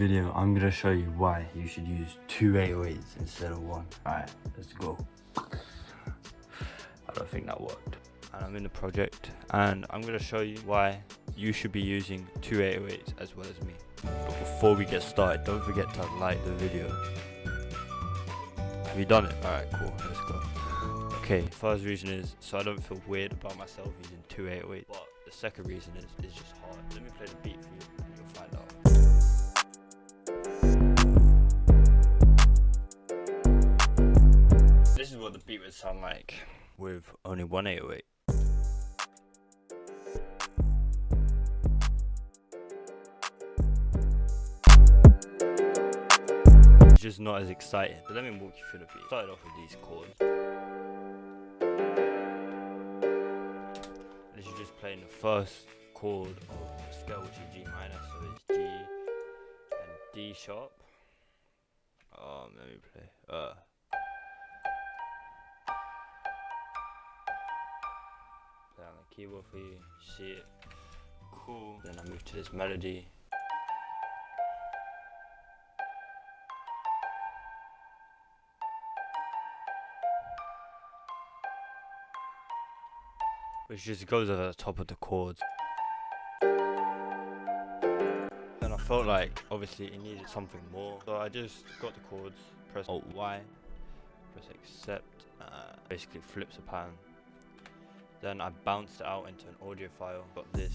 video, I'm gonna show you why you should use 2 808s instead of 1. Alright, let's go. I don't think that worked. And I'm in the project, and I'm gonna show you why you should be using 2 808s as well as me. But before we get started, don't forget to like the video. Have you done it? Alright, cool, let's go. Okay, first reason is so I don't feel weird about myself using 2 808s. But the second reason is it's just hard. Let me play the beat for you and you'll find out. This is what the beat would sound like with only 1 808. It's just not as exciting. So let me walk you through the beat. Started off with these chords. This is just playing the first chord of the scale, which is G minor. So it's G and D sharp. Let me play. Play on the keyboard for you. See it? Cool. Then I move to this melody. Which just goes over the top of the chords. And I felt like obviously it needed something more, so I just got the chords, press Alt Y, press accept, basically flips a pattern. Then I bounced it out into an audio file, got this,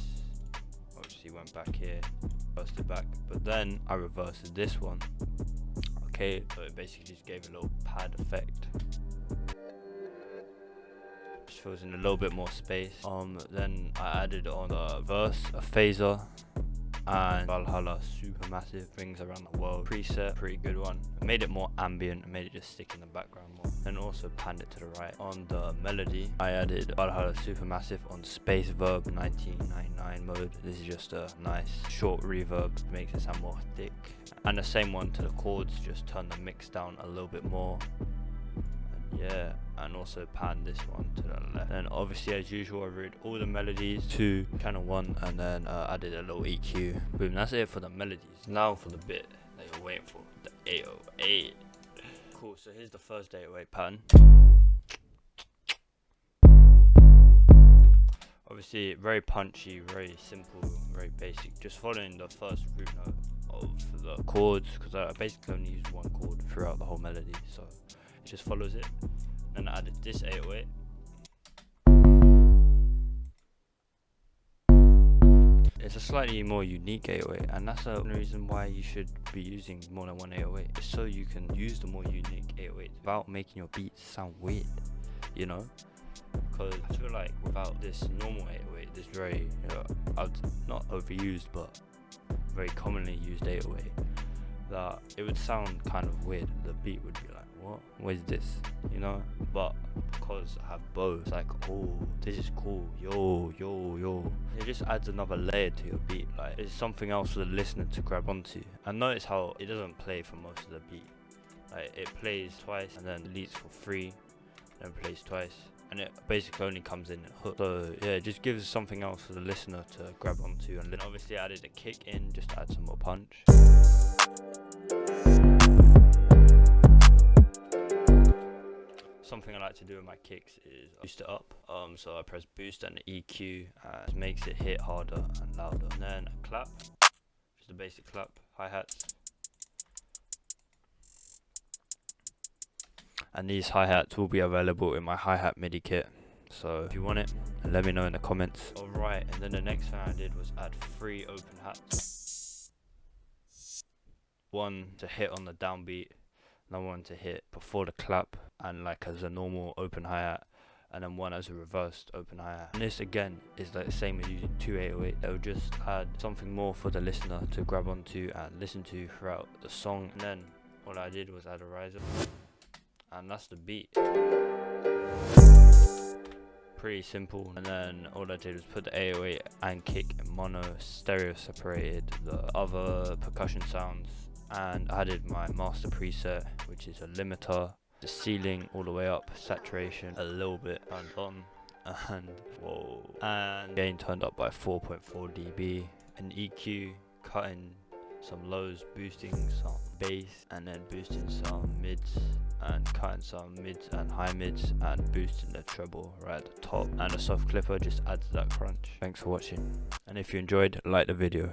obviously went back here, reversed it back, but then I reversed this one. Okay, so it basically just gave a little pad effect. Fills in a little bit more space. Then I added on a verse, a phaser, and Valhalla Supermassive, Rings Around the World preset, pretty good one. I made it more ambient, I made it just stick in the background more. Then also panned it to the right. On the melody, I added Valhalla Supermassive on space verb 1999 mode. This is just a nice short reverb, makes it sound more thick. And the same one to the chords, just turn the mix down a little bit more. Yeah, and also pan this one to the left. And obviously, as usual, I routed all the melodies to channel 1 and then added a little EQ. Boom, that's it for the melodies. Now for the bit that you're waiting for, the 808. Cool, so here's the first 808 pattern. Obviously, very punchy, very simple, very basic. Just following the first root note of the chords, because I basically only use one chord throughout the whole melody, so just follows it. Then I added this 808. It's a slightly more unique 808, and that's the reason why you should be using more than one 808. It's so you can use the more unique 808 without making your beats sound weird, you know? Because I feel like without this normal 808, this very, not overused, but very commonly used 808, that it would sound kind of weird. The beat would be like, what is this, you know? But because I have both, it's like, oh, this is cool, yo, it just adds another layer to your beat. Like, it's something else for the listener to grab onto. And notice how it doesn't play for most of the beat. Like, it plays twice and then deletes for 3, then plays twice, and it basically only comes in a hook. So yeah, it just gives something else for the listener to grab onto. And then obviously I added a kick in just to add some more punch. Something I like to do with my kicks is boost it up. So I press boost and the EQ, and it makes it hit harder and louder. And then a clap, just a basic clap, hi-hats. And these hi-hats will be available in my hi-hat MIDI kit. So if you want it, let me know in the comments. Alright, and then the next thing I did was add 3 open hats. One to hit on the downbeat, another one to hit before the clap and like as a normal open hi-hat, and then one as a reversed open hi-hat. And this again is like the same as using 2 808. They'll just add something more for the listener to grab onto and listen to throughout the song. And then all I did was add a riser, and that's the beat. Pretty simple. And then all I did was put the 808 and kick in mono, stereo separated the other percussion sounds, and added my master preset, which is a limiter, the ceiling all the way up, saturation a little bit turned on, and gain turned up by 4.4 dB, an EQ cutting some lows, boosting some bass, and then boosting some mids, and cutting some mids and high mids, and boosting the treble right at the top. And a soft clipper just adds that crunch. Thanks for watching, and if you enjoyed, like the video.